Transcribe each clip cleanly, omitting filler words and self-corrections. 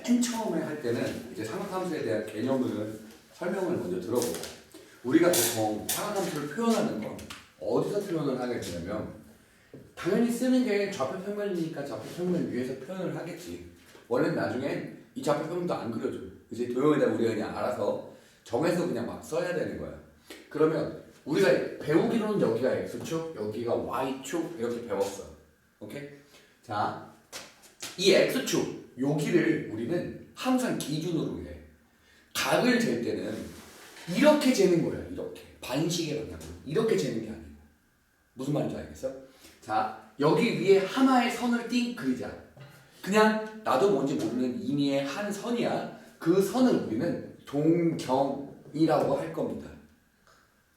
맨 처음에 할 때는 이제 삼각함수에 대한 개념을 설명을 먼저 들어보고, 우리가 보통 삼각함수를 표현하는 건 어디서 표현을 하게 되냐면, 당연히 쓰는 게 좌표평면이니까 좌표평면 위에서 표현을 하겠지. 원래는 나중엔 이 좌표평면도 안 그려줘. 이제 도형에다 우리가 그냥 알아서 정해서 그냥 막 써야 되는 거야. 그러면 우리가 배우기로는 여기가 X축, 여기가 Y축 이렇게 배웠어. 오케이? 자, 이 X축 여기를 우리는 항상 기준으로 해. 각을 잴 때는 이렇게 재는 거야. 이렇게 반시계 방향으로 이렇게 재는 게 아니고. 무슨 말인지 알겠어? 자, 여기 위에 하나의 선을 띵 그리자. 그냥 나도 뭔지 모르는 임의의 한 선이야. 그 선을 우리는 동경이라고 할 겁니다.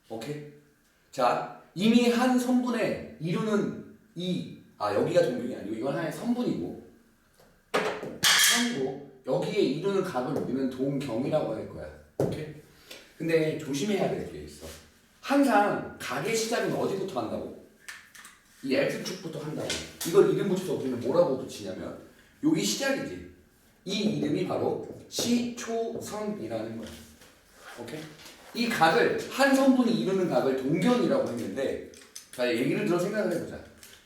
오케이? 자, 임의의 한 선분에 이루는 여기가 동경이 아니고 이건 하나의 선분이고, 선이고, 여기에 이루는 각을 우리는 동경이라고 할 거야. 오케이? 근데 조심해야 될 게 있어. 항상 각의 시작은 어디부터 한다고? 이 X축부터 한다고. 이걸 이름 붙여서 우리는 뭐라고 붙이냐면 여기 시작이지. 이 이름이 바로 시초선이라는 거야. 오케이? 이 각을 한 선분이 이루는 각을 동경이라고 했는데, 자, 얘기를 들어 생각을 해보자.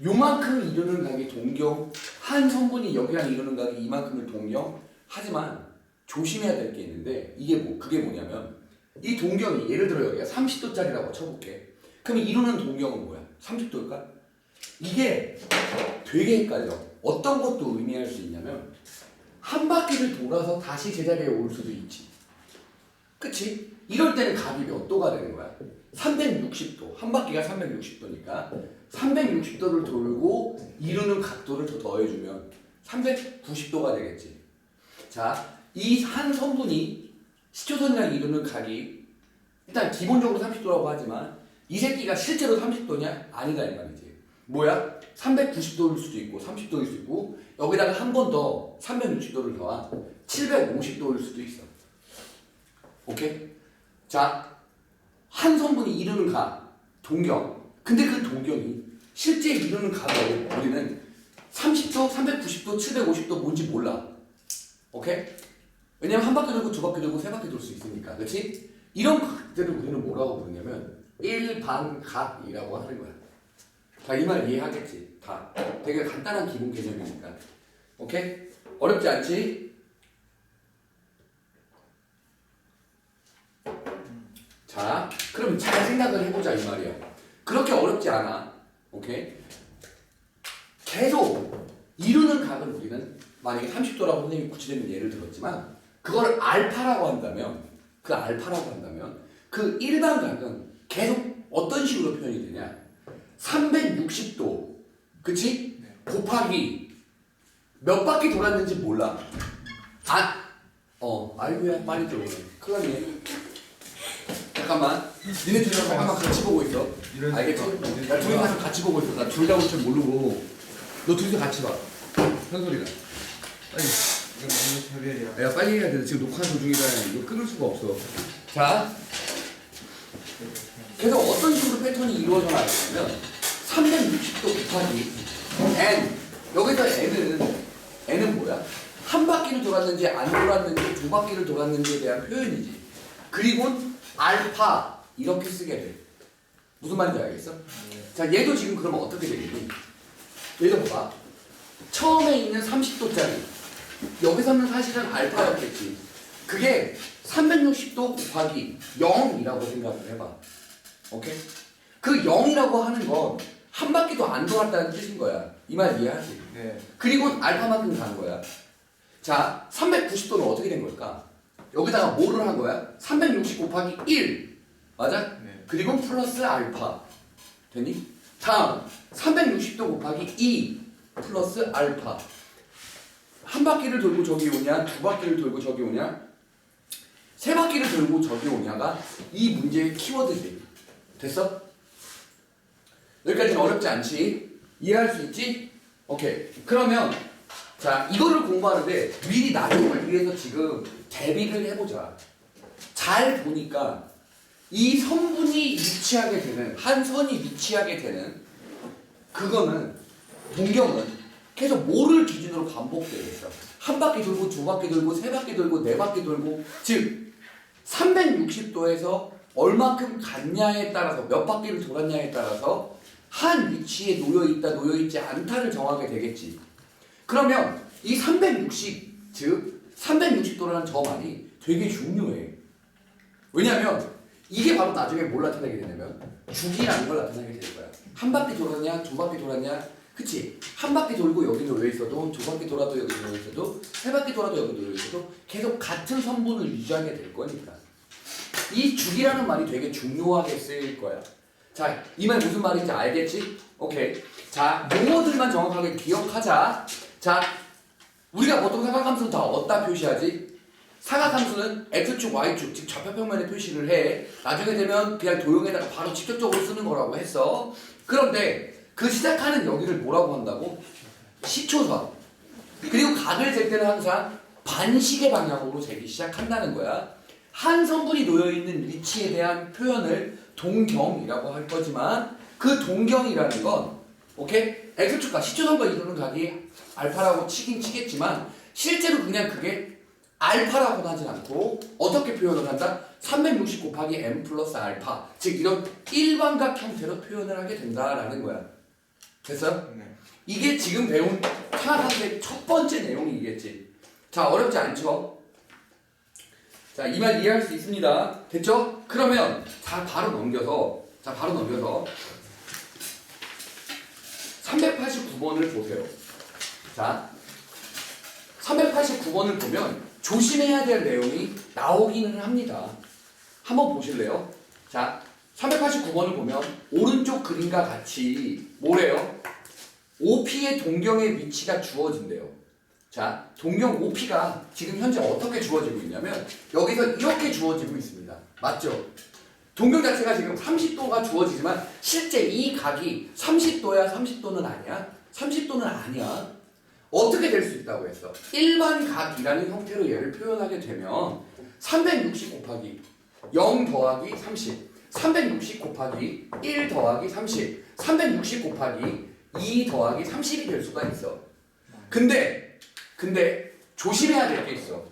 요만큼 이루는 각이 동경, 한 선분이 여기랑 이루는 각이 이만큼을 동경. 하지만 조심해야 될 게 있는데, 그게 뭐냐면 이 동경이 예를 들어 여기가 30도짜리라고 쳐볼게. 그럼 이루는 동경은 뭐야? 30도일까? 이게 되게 헷갈려. 어떤 것도 의미할 수 있냐면 한 바퀴를 돌아서 다시 제자리에 올 수도 있지. 그치? 이럴 때는 각이 몇 도가 되는 거야? 360도. 한 바퀴가 360도니까 360도를 돌고 이루는 각도를 더 더해주면 390도가 되겠지. 자, 이 한 선분이 시초선이랑 이루는 각이 일단 기본적으로 30도라고 하지만 이 새끼가 실제로 30도냐? 아니다 이 말이지. 뭐야? 390도일 수도 있고 30도일 수도 있고, 여기다가 한 번 더 360도를 더한 750도일 수도 있어. 오케이? 자, 한 선분이 이루는 각, 동경. 근데 그 동경이 실제 이루는 각을 우리는 30도, 390도, 750도 뭔지 몰라. 오케이? 왜냐면 한 바퀴 돌고 두 바퀴 돌고 세 바퀴 돌 수 있으니까. 그렇지? 이런 각들을 우리는 뭐라고 부르냐면 일반각이라고 하는 거야. 자, 이 말 이해하겠지? 다 되게 간단한 기본 개념이니까. 오케이? 어렵지 않지? 자, 그럼 잘 생각을 해보자 이 말이야. 그렇게 어렵지 않아. 오케이? 계속 이루는 각을 우리는 만약에 30도라고 선생님이 구체적인 예를 들었지만, 그걸 알파라고 한다면 그 일반각은 계속 어떤 식으로 표현이 되냐? 360도, 그치? 곱하기 몇 바퀴 돌았는지 몰라. 아이고야, 빨리 들어오네. 큰일 났네. 잠깐만, 니네 둘이서 한번 같이 보고 있어. 알겠지? 야, 둘이 가서 같이 보고 있어. 나 둘 다 올 줄 모르고. 너 둘이서 같이 봐. 현솔이가. 빨리. 이거 너무 차별이야. 야, 빨리 해야 돼. 지금 녹화 도중이라 이거 끊을 수가 없어. 자, 그래서 어떤 식으로 패턴이 이루어져 나가냐면 360도 곱하기 n. 여기서 n은 뭐야? 한 바퀴를 돌았는지 안 돌았는지 두 바퀴를 돌았는지에 대한 표현이지. 그리고 알파 이렇게 쓰게 돼. 무슨 말인지 알겠어? 자, 얘도 지금 그러면 어떻게 되겠니? 얘도 봐봐. 처음에 있는 30도짜리 여기서는 사실은 알파였겠지. 그게 360도 곱하기 0이라고 생각을 해봐. 오케이? 그 0이라고 하는 건 한 바퀴도 안 돌았다는 뜻인 거야. 이 말 이해하지? 네. 그리고 알파만큼 간 거야. 자, 390도는 어떻게 된 걸까? 여기다가 뭐를 한 거야? 360 곱하기 1. 맞아? 네. 그리고 플러스 알파. 되니? 다음 360도 곱하기 2 플러스 알파. 한 바퀴를 돌고 저기 오냐, 두 바퀴를 돌고 저기 오냐, 세 바퀴를 돌고 저기 오냐가 이 문제의 키워드지. 됐어? 여기까지는 어렵지 않지? 이해할 수 있지? 오케이. 그러면 자, 이거를 공부하는데 미리 나중을 위해서 지금 대비를 해보자. 잘 보니까 이 선분이 위치하게 되는, 한 선이 위치하게 되는 그거는 동경은 계속 뭐를 기준으로 반복되겠어? 한 바퀴 돌고 두 바퀴 돌고 세 바퀴 돌고 네 바퀴 돌고 즉 360도에서 얼마큼 갔냐에 따라서 몇 바퀴를 돌았냐에 따라서 한 위치에 놓여있다 놓여있지 않다를 정하게 되겠지. 그러면 이 360 즉 360도라는 저 말이 되게 중요해. 왜냐하면 이게 바로 나중에 뭘 나타내게 되냐면 주기라는 걸 나타내게 될 거야. 한 바퀴 돌았냐 두 바퀴 돌았냐 그치? 한 바퀴 돌고 여기 놓여있어도 두 바퀴 돌아도 여기 놓여있어도 세 바퀴 돌아도 여기 놓여있어도 계속 같은 성분을 유지하게 될 거니까 이 주기라는 말이 되게 중요하게 쓰일 거야. 자, 이 말 무슨 말인지 알겠지? 오케이. 자, 용어들만 정확하게 기억하자. 자, 우리가 보통 사각함수는 다 어디다 표시하지? 사각함수는 x축, y축, 즉 좌표평면에 표시를 해. 나중에 되면 그냥 도형에다가 바로 직접적으로 쓰는 거라고 했어. 그런데 그 시작하는 여기를 뭐라고 한다고? 시초선. 그리고 각을 잴 때는 항상 반시계 방향으로 재기 시작한다는 거야. 한 성분이 놓여있는 위치에 대한 표현을 동경이라고 할 거지만 그 동경이라는 건 오케이? x축과 시초선과 이루는 각이 알파라고 치긴 치겠지만 실제로 그냥 그게 알파라고는 하진 않고 어떻게 표현을 한다? 360 곱하기 m 플러스 알파 즉 이런 일반각 형태로 표현을 하게 된다라는 거야. 됐어요? 네. 이게 지금 배운 사각함수의 첫 번째 내용이겠지. 자, 어렵지 않죠? 자, 이 말 이해할 수 있습니다. 됐죠? 그러면 바로 넘겨서 389번을 보세요. 자, 389번을 보면 조심해야 될 내용이 나오기는 합니다. 한번 보실래요? 자, 389번을 보면 오른쪽 그림과 같이 뭐래요? OP의 동경의 위치가 주어진대요. 자, 동경 OP가 지금 현재 어떻게 주어지고 있냐면 여기서 이렇게 주어지고 있습니다. 맞죠? 동경 자체가 지금 30도가 주어지지만 실제 이 각이 30도야 30도는 아니야? 30도는 아니야. 어떻게 될 수 있다고 했어? 일반 각이라는 형태로 얘를 표현하게 되면 360 곱하기 0 더하기 30 360 곱하기 1 더하기 30 360 곱하기 2 더하기 30이 될 수가 있어. 근데 조심해야 될 게 있어.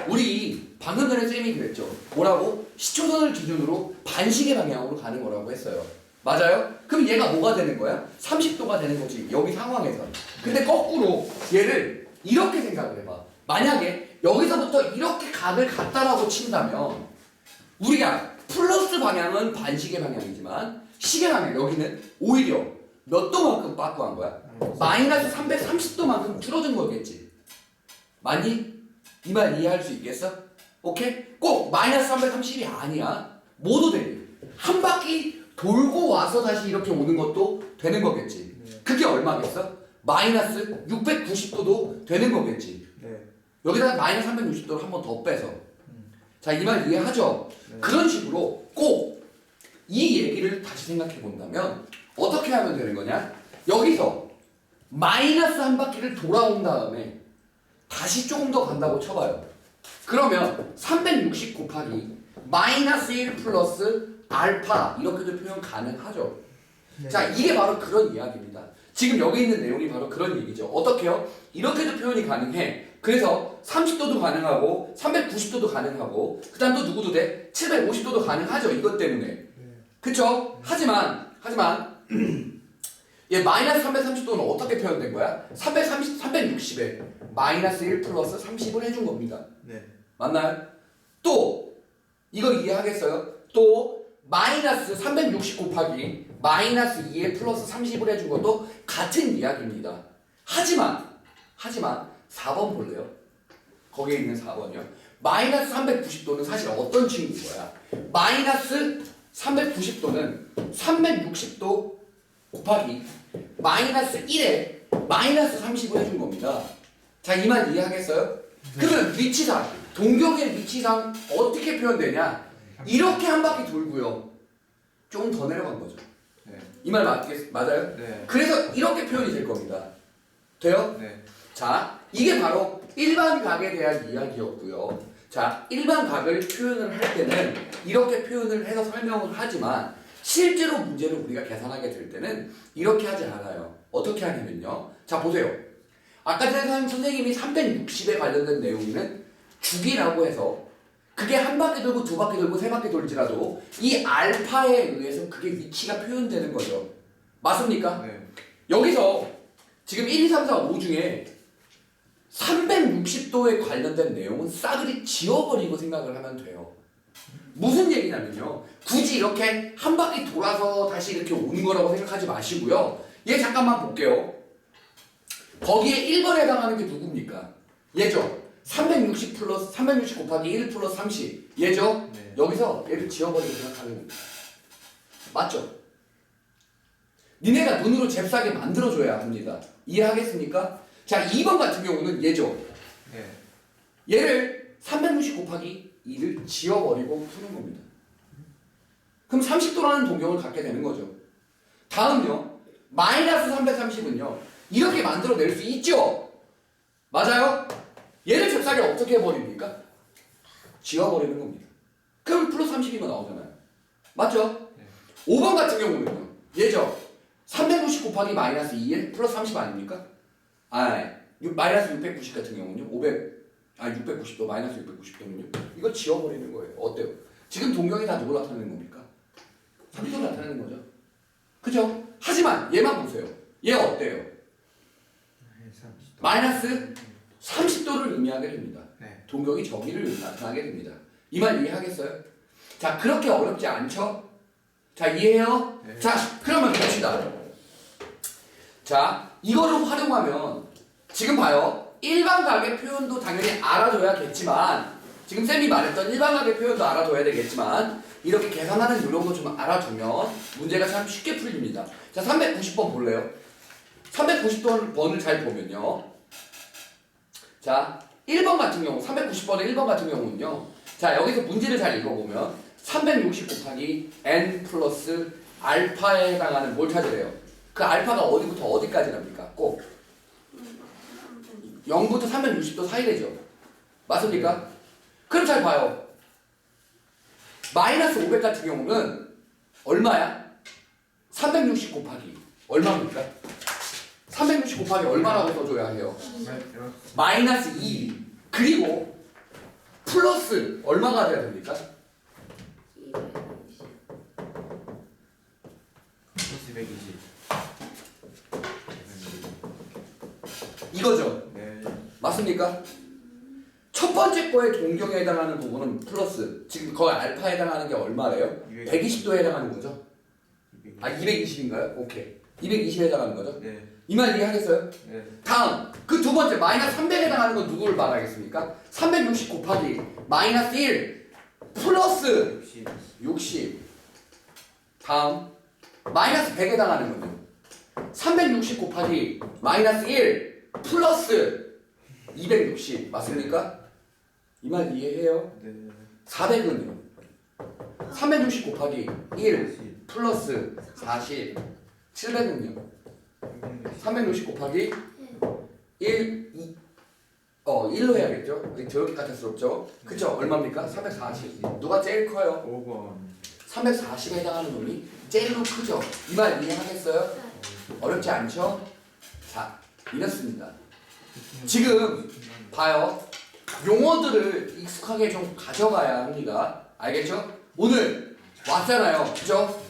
우리 방금 전에 쌤이 그랬죠. 뭐라고? 시초선을 기준으로 반시계 방향으로 가는 거라고 했어요. 맞아요? 그럼 얘가 뭐가 되는 거야? 30도가 되는 거지. 여기 상황에서. 근데 거꾸로 얘를 이렇게 생각을 해봐. 만약에 여기서부터 이렇게 각을 갖다라고 친다면 우리가 플러스 방향은 반시계 방향이지만 시계 방향 여기는 오히려 몇 도만큼 빠꾸한 거야? 마이너스 330도만큼 줄어든 거겠지. 맞니? 이 말 이해할 수 있겠어? 오케이? 꼭 마이너스 330이 아니야. 뭐도 돼. 한 바퀴 돌고 와서 다시 이렇게 오는 것도 되는 거겠지. 그게 얼마겠어? 마이너스 690도도 되는 거겠지. 여기다가 마이너스 360도를 한 번 더 빼서. 자, 이 말 이해하죠? 그런 식으로 꼭 이 얘기를 다시 생각해 본다면 어떻게 하면 되는 거냐? 여기서 마이너스 한 바퀴를 돌아온 다음에 다시 조금 더 간다고 쳐봐요. 그러면 360 곱하기 마이너스 1 플러스 알파 이렇게도 표현 가능하죠. 네. 자, 이게 바로 그런 이야기입니다. 지금 여기 있는 내용이 바로 그런 얘기죠. 어떻게요? 이렇게도 표현이 가능해. 그래서 30도도 가능하고 390도도 가능하고 그 다음 또 누구도 돼? 750도도 가능하죠. 이것 때문에. 그쵸? 하지만 얘 마이너스 330도는 어떻게 표현된 거야? 360에 마이너스 1 플러스 30을 해준 겁니다. 네. 맞나요? 또 이거 이해하겠어요? 또 마이너스 360 곱하기 마이너스 2에 플러스 30을 해준 것도 같은 이야기입니다. 하지만 4번 볼래요? 거기에 있는 4번이요. 마이너스 390도는 사실 어떤 친구인 거야? 마이너스 390도는 360도 곱하기 마이너스 1에 마이너스 30을 해준 겁니다. 자, 이 말 이해하겠어요? 그러면 위치상, 동경의 위치상 어떻게 표현되냐? 이렇게 한 바퀴 돌고요. 조금 더 내려간 거죠. 네. 이 말 맞아요? 네. 그래서 이렇게 표현이 될 겁니다. 돼요? 네. 자, 이게 바로 일반 각에 대한 이야기였고요. 자, 일반 각을 표현을 할 때는 이렇게 표현을 해서 설명을 하지만 실제로 문제를 우리가 계산하게 될 때는 이렇게 하지 않아요. 어떻게 하냐면요. 자, 보세요. 아까 전에 선생님이 360에 관련된 내용은 주기라고 해서 그게 한 바퀴 돌고 두 바퀴 돌고 세 바퀴 돌지라도 이 알파에 의해서 그게 위치가 표현되는 거죠. 맞습니까? 네. 여기서 지금 1, 2, 3, 4, 5 중에 360도에 관련된 내용은 싸그리 지워버리고 생각을 하면 돼요. 무슨 얘기냐면요. 굳이 이렇게 한 바퀴 돌아서 다시 이렇게 오는 거라고 생각하지 마시고요. 얘 잠깐만 볼게요. 거기에 1번에 해당하는 게 누굽니까? 얘죠. 360 플러스 360 곱하기 1 플러스 30. 얘죠. 네. 여기서 얘를 지워버리고 생각하는 겁니다. 맞죠? 니네가 눈으로 잽싸게 만들어줘야 합니다. 이해하겠습니까? 자, 2번 같은 경우는 얘죠. 네. 얘를 360 곱하기 2를 지워버리고 푸는 겁니다. 그럼 30도라는 동경을 갖게 되는 거죠. 다음요. 마이너스 330은요. 이렇게 만들어낼 수 있죠? 맞아요? 얘를 잽싸게 어떻게 해버립니까? 지워버리는 겁니다. 그럼 플러스 30이면 나오잖아요. 맞죠? 네. 5번 같은 경우는요. 얘죠. 360 곱하기 마이너스 2에 플러스 30 아닙니까? 마이너스 690 같은 경우는요. 690도 마이너스 690도는요. 이거 지워버리는 거예요. 어때요? 지금 동경이 다 누구 나타내는 겁니까? 30도 나타내는 거죠. 그죠? 하지만 얘만 보세요. 얘 어때요? 마이너스 30도를 의미하게 됩니다. 네. 동경이 저기를 나타나게 됩니다. 이 말 이해하겠어요? 자, 그렇게 어렵지 않죠? 자, 이해해요? 네. 자, 그러면 봅시다. 자, 이거를 활용하면 지금 봐요. 일반각의 표현도 당연히 알아둬야겠지만 지금 쌤이 말했던 일반각의 표현도 알아둬야 되겠지만 이렇게 계산하는 요령도 좀 알아두면 문제가 참 쉽게 풀립니다. 자, 390번 볼래요? 390번을 잘 보면요. 자, 1번 같은 경우 390번의 1번 같은 경우는요. 자, 여기서 문제를 잘 읽어보면 360 곱하기 n 플러스 알파에 해당하는 뭘 찾으래요? 그 알파가 어디부터 어디까지랍니까? 꼭 0부터 360도 사이래죠. 맞습니까? 그럼 잘 봐요. 마이너스 500 같은 경우는 얼마야? 360 곱하기 얼마입니까? 360 곱하기 얼마라고 써줘야 해요? 마이너스 2 그리고 플러스 얼마가 돼야 됩니까? 플러스 220. 이거죠. 네. 맞습니까? 첫 번째 거에 동경에 해당하는 부분은 플러스 지금 거의 알파에 해당하는 게 얼마래요? 120도에 해당하는 거죠? 220인가요? 오케이 220에 해당하는 거죠? 네. 이 말 이해하겠어요? 네. 다음 그 두 번째 마이너스 300에 해당하는 건 누구를 말하겠습니까? 360 곱하기 마이너스 1 플러스 60 다음 마이너스 100에 해당하는 건요 360 곱하기 마이너스 1 플러스 260 맞습니까? 이 말 이해해요? 네. 400은요 360 곱하기 1 플러스 40 700은요 360 곱하기 1로 해야겠죠? 저렇게 까탈스럽죠? 그쵸? 얼마입니까? 340 누가 제일 커요? 5번. 340에 해당하는 놈이 제일로 크죠? 이 말 이해하겠어요? 어렵지 않죠? 자, 이렇습니다. 지금 봐요. 용어들을 익숙하게 좀 가져가야 합니다. 알겠죠? 오늘 왔잖아요. 그죠?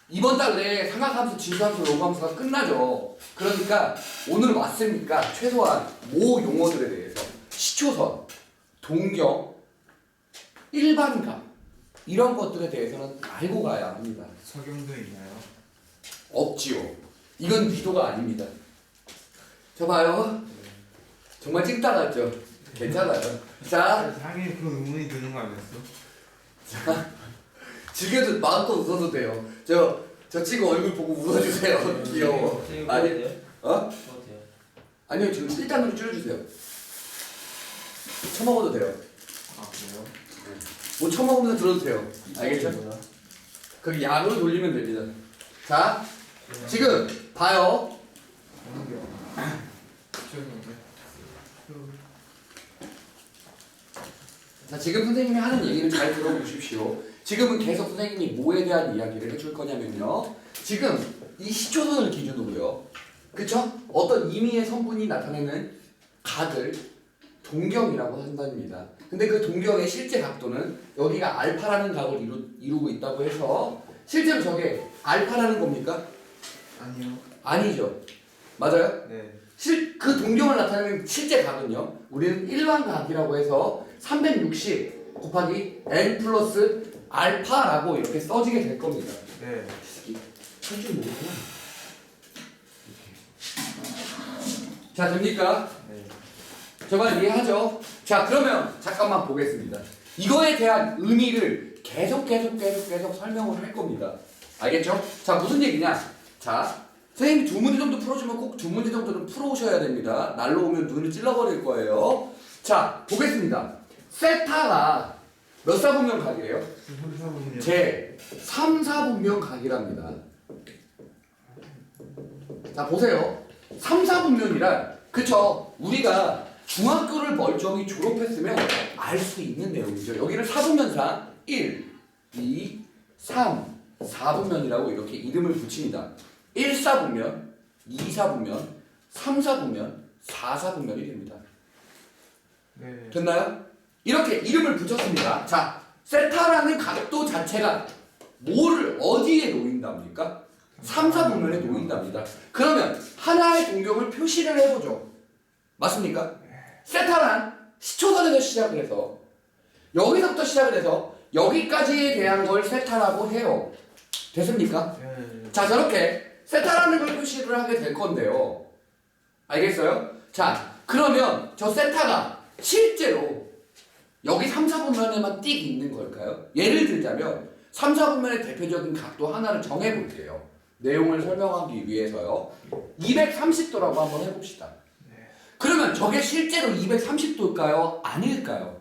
이번 달 내에 삼각함수, 진수함수, 로그함수가 끝나죠. 그러니까 오늘 왔으니까 최소한 모 용어들에 대해서 시초선, 동경, 일반각 이런 것들에 대해서는 알고 가야 합니다. 석영도 있나요? 없지요. 이건 기도가 아닙니다. 저 봐요. 정말 찍다 같죠? 괜찮아요. 자, 당연히 그런 의문이 드는 거 아니었어? 즐겨도 마음껏 웃어도 돼요. 저 친구 얼굴 보고 웃어주세요. 귀여워. 아니, 어? 아니요, 지금 1단으로 줄여주세요. 처먹어도 돼요. 아 그래요? 뭐 처먹으면서 들어도 돼요. 알겠죠? 그 양으로 돌리면 됩니다. 자, 지금 봐요. 자, 지금 선생님이 하는 얘기를 잘 들어보십시오. 지금은 계속 선생님이 뭐에 대한 이야기를 해줄 거냐면요. 지금 이 시초선을 기준으로요. 그쵸? 어떤 임의의 성분이 나타내는 각을 동경이라고 한답니다. 근데 그 동경의 실제 각도는 여기가 알파라는 각을 이루고 있다고 해서 실제로 저게 알파라는 겁니까? 아니요. 아니죠. 맞아요? 네. 그 동경을 나타내는 실제 각은요. 우리는 일반각이라고 해서 360 곱하기 n 플러스 알파라고 이렇게 써지게 될 겁니다. 네. 할줄 모르구나. 자, 됩니까? 네. 저만 이해하죠? 자, 그러면 잠깐만 보겠습니다. 이거에 대한 의미를 계속 설명을 할 겁니다. 알겠죠? 자, 무슨 얘기냐? 자, 선생님이 2문제 정도 풀어주면 꼭 2문제 정도는 풀어오셔야 됩니다. 날로 오면 눈을 찔러버릴 거예요. 자, 보겠습니다. 세타가 몇 사분면 각이에요? 3사분면. 제 3, 4분면 각이랍니다. 자, 보세요. 3, 4분면이란 그쵸? 우리가 중학교를 멀쩡히 졸업했으면 알 수 있는 내용이죠. 여기를 4분면상 1, 2, 3, 4분면이라고 이렇게 이름을 붙입니다. 1, 4분면, 2, 4분면, 3, 4분면, 4, 4분면이 됩니다. 네. 됐나요? 이렇게 이름을 붙였습니다. 자, 세타라는 각도 자체가 뭐를 어디에 놓인답니까? 3, 4분면에 놓인답니다. 그러면 하나의 동경을 표시를 해보죠. 맞습니까? 세타란 시초선에서 시작을 해서 여기서부터 시작을 해서 여기까지에 대한 걸 세타라고 해요. 됐습니까? 네. 자, 저렇게 세타라는 걸 표시를 하게 될 건데요. 알겠어요? 자, 그러면 저 세타가 실제로 여기 3, 4분면에만 띡 있는 걸까요? 예를 들자면 3, 4분면의 대표적인 각도 하나를 정해볼게요. 내용을 설명하기 위해서요. 230도라고 한번 해봅시다. 그러면 저게 실제로 230도일까요? 아닐까요?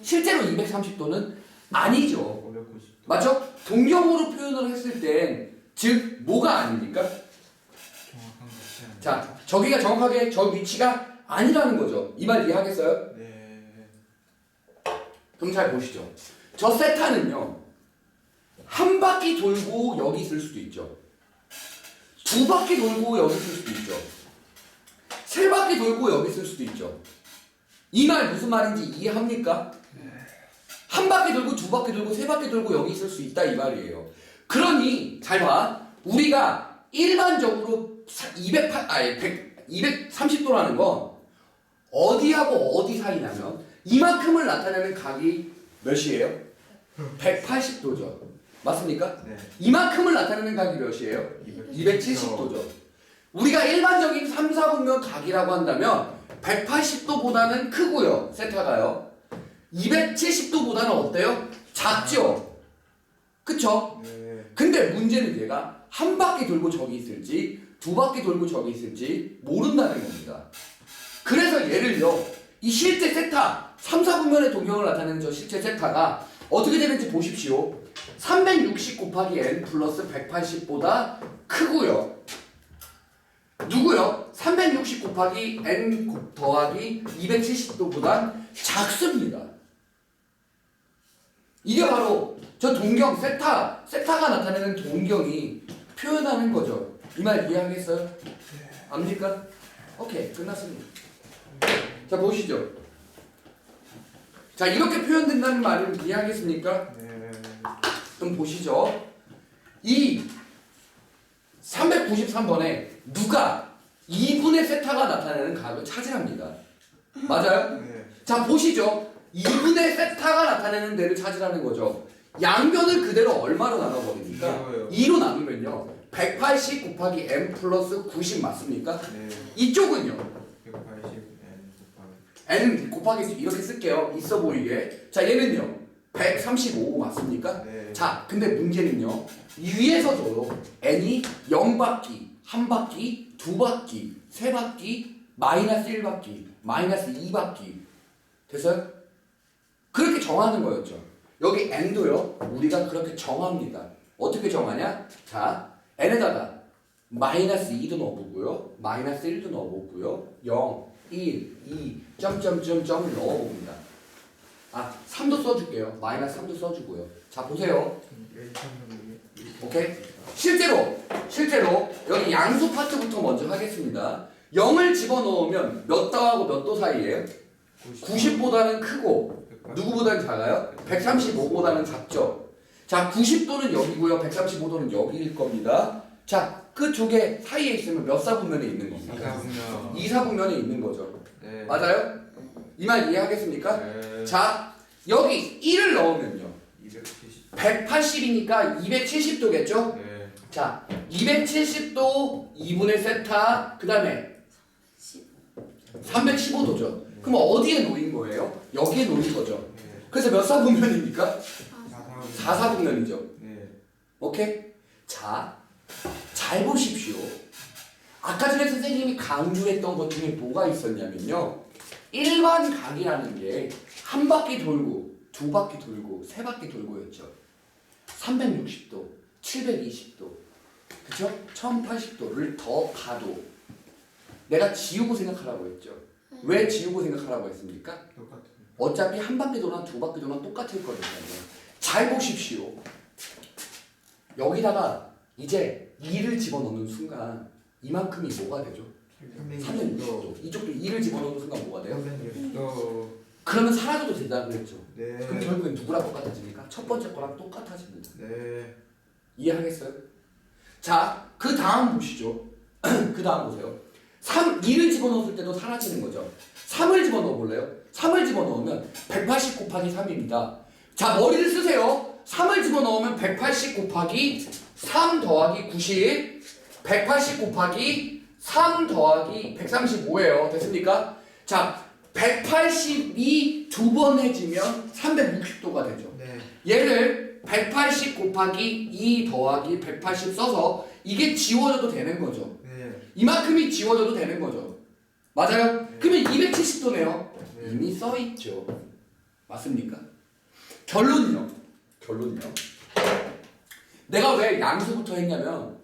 실제로 230도는 아니죠. 590도. 맞죠? 동경으로 표현을 했을 땐 즉 뭐가 아닙니까? 정확한 것이 아니에요. 자, 저기가 정확하게 저 위치가 아니라는 거죠. 이 말 이해하겠어요? 네. 그럼 잘 보시죠. 저 세타는요. 한 바퀴 돌고 여기 있을 수도 있죠. 두 바퀴 돌고 여기 있을 수도 있죠. 세 바퀴 돌고 여기 있을 수도 있죠. 이 말 무슨 말인지 이해합니까? 한 바퀴 돌고 두 바퀴 돌고 세 바퀴 돌고 여기 있을 수 있다 이 말이에요. 그러니 잘 봐. 우리가 일반적으로 230도라는 건 어디하고 어디 사이냐면 이만큼을 나타내는 각이 몇이에요? 180도죠. 맞습니까? 네. 이만큼을 나타내는 각이 몇이에요? 270도죠. 우리가 일반적인 3, 4분면 각이라고 한다면 180도보다는 크고요. 세타가요. 270도보다는 어때요? 작죠? 그쵸? 네. 근데 문제는 얘가 한 바퀴 돌고 저기 있을지 두 바퀴 돌고 저기 있을지 모른다는 겁니다. 그래서 예를요. 이 실제 세타 3, 4분면의 동경을 나타내는 저 실제 세타가 어떻게 되는지 보십시오. 360 곱하기 n 플러스 180보다 크고요. 누구요? 360 곱하기 n 더하기 270도보다 작습니다. 이게 바로 저 동경 세타가 나타내는 동경이 표현하는 거죠. 이 말 이해하겠어요? 압니까? 오케이, 끝났습니다. 자, 보시죠. 자, 이렇게 표현된다는 말을 이해하겠습니까? 네. 그럼 보시죠. 이 393번에 누가 2분의 세타가 나타내는 각을 찾으랍니다. 맞아요? 네. 자, 보시죠. 2분의 세타가 나타내는 데를 찾으라는 거죠. 양변을 그대로 얼마로 나눠버립니까? 2로 나누면요. 180 곱하기 m 플러스 90 맞습니까? 네. 이쪽은요. 180 n 곱하기. n 곱하기 이렇게 쓸게요. 있어 보이게. 자, 얘는요. 135 맞습니까? 네. 자, 근데 문제는요. 위에서도 n이 0바퀴, 1바퀴, 2바퀴, 3바퀴, 마이너스 1바퀴, 마이너스 2바퀴. 됐어요? 그렇게 정하는 거였죠. 여기 n도요. 우리가 그렇게 정합니다. 어떻게 정하냐? 자, n에다가 마이너스 2도 넣어보고요. 마이너스 1도 넣어보고요. 0, 1, 2, 점점점점을 넣어봅니다. 아, 3도 써줄게요. 마이너스 3도 써주고요. 자, 보세요. 오케이? 실제로 여기 양수 파트부터 먼저 하겠습니다. 0을 집어넣으면 몇 도하고 몇 도 사이에요? 90보다는 크고 누구보다는 작아요? 135보다는 작죠. 자, 90도는 여기고요. 135도는 여기일 겁니다. 자, 그 두 개 사이에 있으면 몇 사분면에 있는 겁니까? 이사분면. 2사분면에 있는 거죠. 네. 맞아요? 이 말 이해하겠습니까? 네. 자, 여기 1을 넣으면요. 270. 180이니까 270도겠죠? 네. 자, 270도 2분의 세타, 그 다음에 315도죠. 그럼 어디에 놓인 거예요? 여기에 놓인 거죠. 네. 그래서 몇 사분면입니까? 4사분면. 4사분면이죠. 네. 오케이? 자, 잘 보십시오. 아까 전에 선생님이 강조했던 것 중에 뭐가 있었냐면요. 일반 각이라는 게 한 바퀴 돌고, 두 바퀴 돌고, 세 바퀴 돌고였죠. 360도, 720도, 그쵸? 1080도를 더 가도 내가 지우고 생각하라고 했죠. 왜 지우고 생각하라고 했습니까? 똑같은. 어차피 한 바퀴 도나 두 바퀴 도나 똑같을 거거든요. 잘 보십시오. 여기다가 이제 2를 집어넣는 순간 이만큼이 뭐가 되죠? 360도. 이쪽도 2를 집어넣는 순간 뭐가 돼요? 360도. 그러면 사라져도 된다고 그랬죠. 네. 그럼 결국엔 누구랑 똑같아집니까? 첫 번째 거랑 똑같아집니다. 네. 이해하겠어요? 자, 그 다음 보시죠. 그 다음 보세요. 2를 집어넣었을 때도 사라지는 거죠. 3을 집어넣어 볼래요? 3을 집어넣으면 180 곱하기 3입니다. 자, 머리를 쓰세요. 3을 집어넣으면 180 곱하기 3 더하기 90, 180 곱하기 3 더하기 135예요. 됐습니까? 자, 180이 두 번 해지면 360도가 되죠. 네. 얘를 180 곱하기 2 더하기 180 써서 이게 지워져도 되는 거죠. 네. 이만큼이 지워져도 되는 거죠. 맞아요? 네. 그러면 270도네요. 네. 이미 써있죠. 맞습니까? 결론은요. 내가 왜 양수부터 했냐면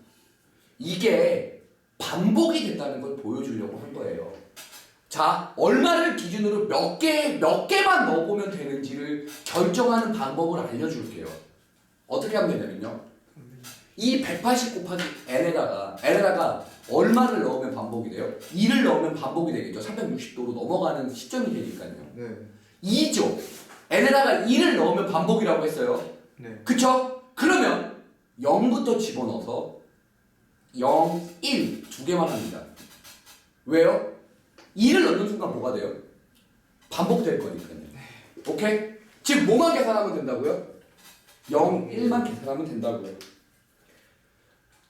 이게 반복이 됐다는 걸 보여주려고 한 거예요. 자, 얼마를 기준으로 몇 개만 넣어보면 되는지를 결정하는 방법을 알려줄게요. 어떻게 하면 되냐면요. 이 180 곱하기 n에다가 얼마를 넣으면 반복이 돼요? 2를 넣으면 반복이 되겠죠. 360도로 넘어가는 시점이 되니까요. 네. 2죠. n에다가 2를 넣으면 반복이라고 했어요. 네. 그쵸? 그러면 0부터 집어넣어서 0, 1 두 개만 합니다. 왜요? 2를 넣는 순간 뭐가 돼요? 반복될 거니까요. 오케이? 지금 뭐만 계산하면 된다고요? 0, 1만 계산하면 된다고요.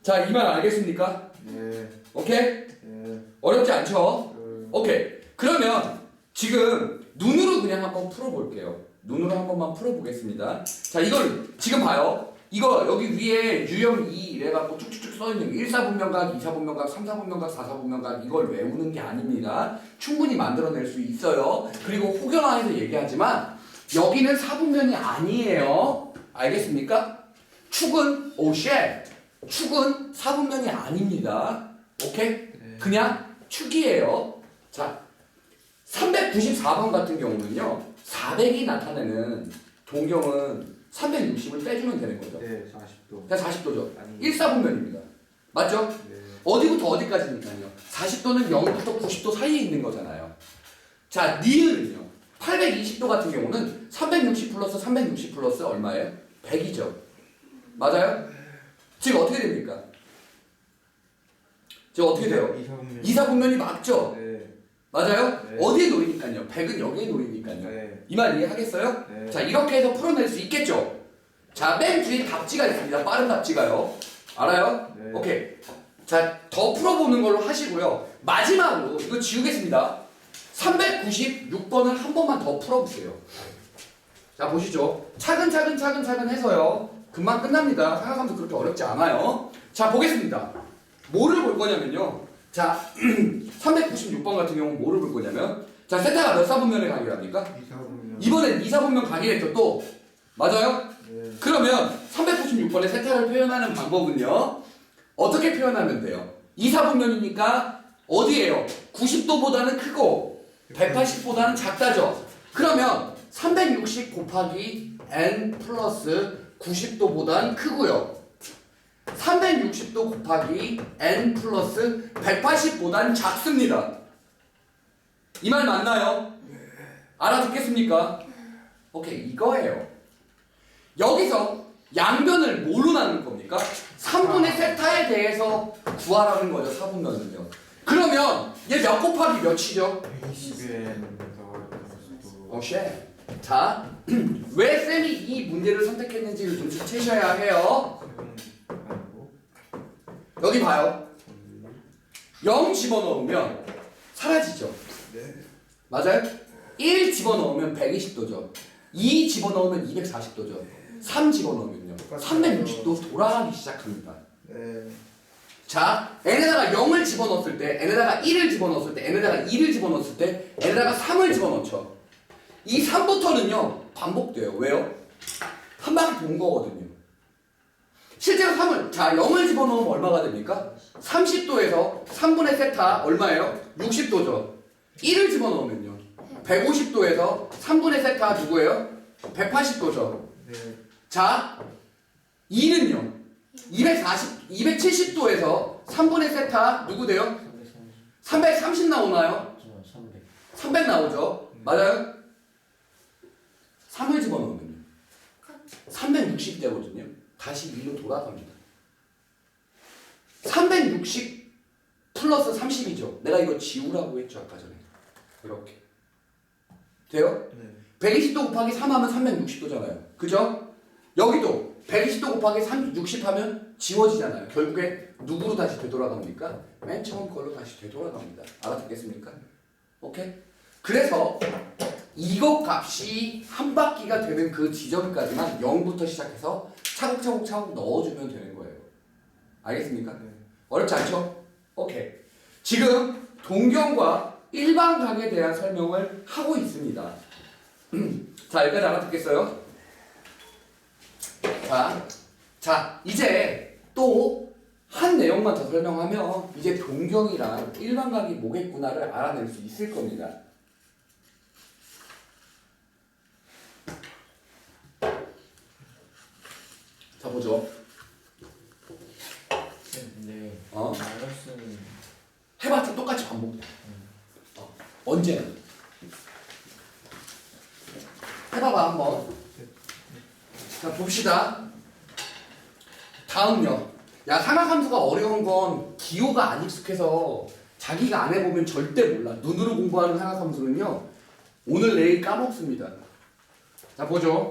자, 이 말 알겠습니까? 네. 오케이? 네. 어렵지 않죠? 오케이. 그러면 지금 눈으로 그냥 한번 풀어볼게요. 눈으로 한 번만 풀어보겠습니다. 자, 이걸 지금 봐요. 이거 여기 위에 유형 2 이래갖고 쭉쭉쭉 써있는 1사분면각, 2사분면각, 3사분면각, 4사분면각 이걸 외우는 게 아닙니다. 충분히 만들어낼 수 있어요. 그리고 혹여나해서 얘기하지만 여기는 사분면이 아니에요. 알겠습니까? 축은 축은 사분면이 아닙니다. 오케이? 네. 그냥 축이에요. 자, 394번 같은 경우는요. 400이 나타내는 동경은 360을 빼주면 되는 거죠. 네. 40도. 그러니까 40도죠. 아니. 1사분면입니다. 맞죠? 네. 어디부터 어디까지니까요. 40도는 0부터 90도 사이에 있는 거잖아요. 자, 니은은요. 820도 같은 경우는 360 플러스 360 플러스 얼마예요? 100이죠. 맞아요? 지금 어떻게 됩니까? 지금 어떻게 돼요? 2사분면. 이사분면이 맞죠? 네. 맞아요? 네. 어디에 놓이니까요? 100은 여기에 놓이니까요. 네. 이 말 이해하겠어요? 네. 자, 이렇게 해서 풀어낼 수 있겠죠? 자, 맨 뒤에 답지가 있습니다. 빠른 답지가요. 알아요? 네. 오케이. 자, 더 풀어보는 걸로 하시고요. 마지막으로 이거 지우겠습니다. 396번을 한 번만 더 풀어보세요. 자, 보시죠. 차근차근 해서요. 금방 끝납니다. 생각하면서 그렇게 어렵지 않아요. 자, 보겠습니다. 뭐를 볼 거냐면요. 자, 396번 같은 경우는 뭐를 볼 거냐면, 자, 세타가 몇 사분면의 각이랍니까? 2사분면. 이번엔 2사분면 각이랬죠, 또. 맞아요? 네. 그러면 396번의 세타를 표현하는 방법은요. 어떻게 표현하면 돼요? 2사분면이니까 어디예요? 90도보다는 크고 180보다는 작다죠. 그러면 360 곱하기 n 플러스 90도보다는 크고요. 360도 곱하기 n 플러스 180보단 작습니다. 이 말 맞나요? 알아듣겠습니까? 오케이, 이거예요. 여기서 양변을 뭘로 나눌 겁니까? 3분의 세타에 대해서 구하라는 거죠, 4분면은요. 그러면 얘 몇 곱하기 몇이죠? 120에 쉣. 자, 왜 쌤이 이 문제를 선택했는지를 좀 주체셔야 해요. 여기 봐요. 0 집어넣으면 사라지죠. 네. 맞아요? 1 집어넣으면 120도죠. 2 집어넣으면 240도죠. 3 집어넣으면요. 360도 돌아가기 시작합니다. 네. 자, n에다가 0을 집어넣었을 때, n에다가 1을 집어넣었을 때, n에다가 2를 집어넣었을 때, n에다가 3을 집어넣죠. 이 3부터는요, 반복돼요. 왜요? 한 바퀴 돈 거거든요. 실제로 3을, 자, 0을 집어넣으면 얼마가 됩니까? 30도에서 3분의 세타, 얼마예요? 60도죠. 1을 집어넣으면요. 150도에서 3분의 세타 누구예요? 180도죠. 네. 자, 2는요. 270도에서 3분의 세타 누구 돼요? 330 나오나요? 300 나오죠. 맞아요? 3을 집어넣으면요. 360 되거든요. 다시 1로 돌아갑니다. 360 플러스 30이죠. 내가 이거 지우라고 했죠, 아까 전에. 이렇게. 돼요? 네. 120도 곱하기 3 하면 360도잖아요. 그죠? 여기도 120도 곱하기 60 하면 지워지잖아요. 결국에 누구로 다시 되돌아갑니까? 맨 처음 걸로 다시 되돌아갑니다. 알아듣겠습니까? 오케이? 그래서 이것 값이 한 바퀴가 되는 그 지점까지만 0부터 시작해서 차곡차곡 넣어주면 되는 거예요. 알겠습니까? 네. 어렵지 않죠? 오케이. 지금 동경과 일반각에 대한 설명을 하고 있습니다. 자, 여기까지 알아듣겠어요? 자, 이제 또 한 내용만 더 설명하면 이제 동경이랑 일반각이 뭐겠구나를 알아낼 수 있을 겁니다. 자, 보죠. 네. 마이너스는 해봤자 똑같이 반복돼. 언제나. 해봐봐 한번. 자, 봅시다. 다음요. 야, 삼각함수가 어려운 건 기호가 안 익숙해서 자기가 안 해보면 절대 몰라. 눈으로 공부하는 삼각함수는요, 오늘 내일 까먹습니다. 자, 보죠.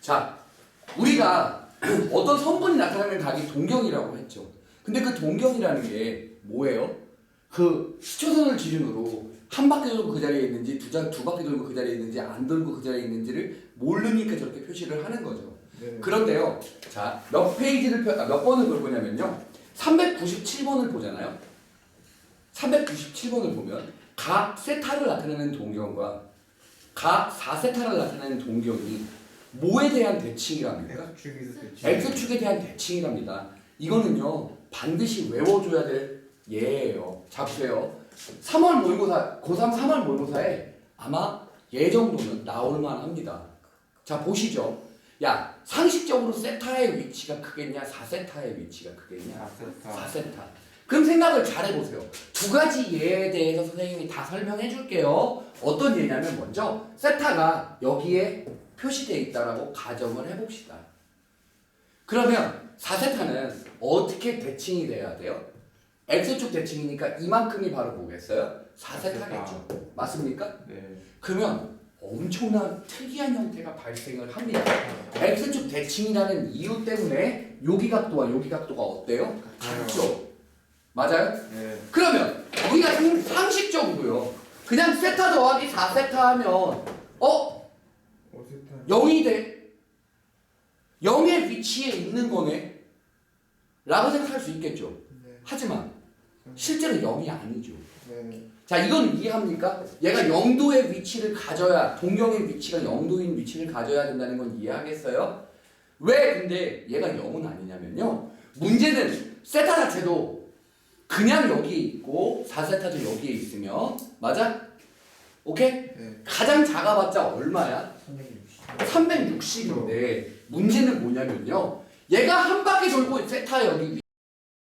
자, 우리가 어떤 성분이 나타나는 각이 동경이라고 했죠. 근데 그 동경이라는 게 뭐예요? 그 시초선을 기준으로 한 바퀴 돌고 그 자리에 있는지 두 바퀴 돌고 그 자리에 있는지 안 돌고 그 자리에 있는지를 모르니까 저렇게 표시를 하는 거죠. 네. 그런데요, 자, 몇 번을 볼 거냐면요, 397번을 보잖아요. 397번을 보면 각 세타를 나타내는 동경과 각 4세타를 나타내는 동경이 뭐에 대한 대칭이랍니까? X축에 대한 대칭이랍니다. 이거는요, 반드시 외워줘야 될 예예요. 자, 보세요. 3월 모의고사, 고3 3월 모의고사에 아마 예 정도는 나올 만합니다. 자, 보시죠. 야, 상식적으로 세타의 위치가 크겠냐, 4세타의 위치가 크겠냐? 4세타. 그럼 생각을 잘 해보세요. 두 가지 예에 대해서 선생님이 다 설명해 줄게요. 어떤 예냐면 먼저 세타가 여기에 표시되어 있다라고 가정을 해봅시다. 그러면 4세타는 어떻게 대칭이 돼야 돼요? X축 대칭이니까 이만큼이 바로 뭐겠어요? 4세타겠죠. 맞습니까? 네. 그러면 엄청난 특이한 형태가 발생을 합니다. X축 대칭이라는 이유 때문에 여기 각도와 여기 각도가 어때요? 같죠? 맞아요? 네. 그러면 우리가 상식적으로요, 그냥 세타 더하기 4세타 하면 0이 돼. 0의 위치에 있는 거네 라고 생각할 수 있겠죠. 네. 하지만 실제로 0이 아니죠. 네. 자, 이건 이해합니까? 얘가 0도의 위치를 가져야, 동경의 위치가 0도인 위치를 가져야 된다는 건 이해하겠어요? 왜 근데 얘가 0은 아니냐면요, 문제는 세타 자체도 그냥 여기에 있고 4세타도 여기에 있으면, 맞아? 오케이? 네. 가장 작아봤자 얼마야? 360. 360인데 문제는 뭐냐면요, 얘가 한 바퀴 돌고 세타 여기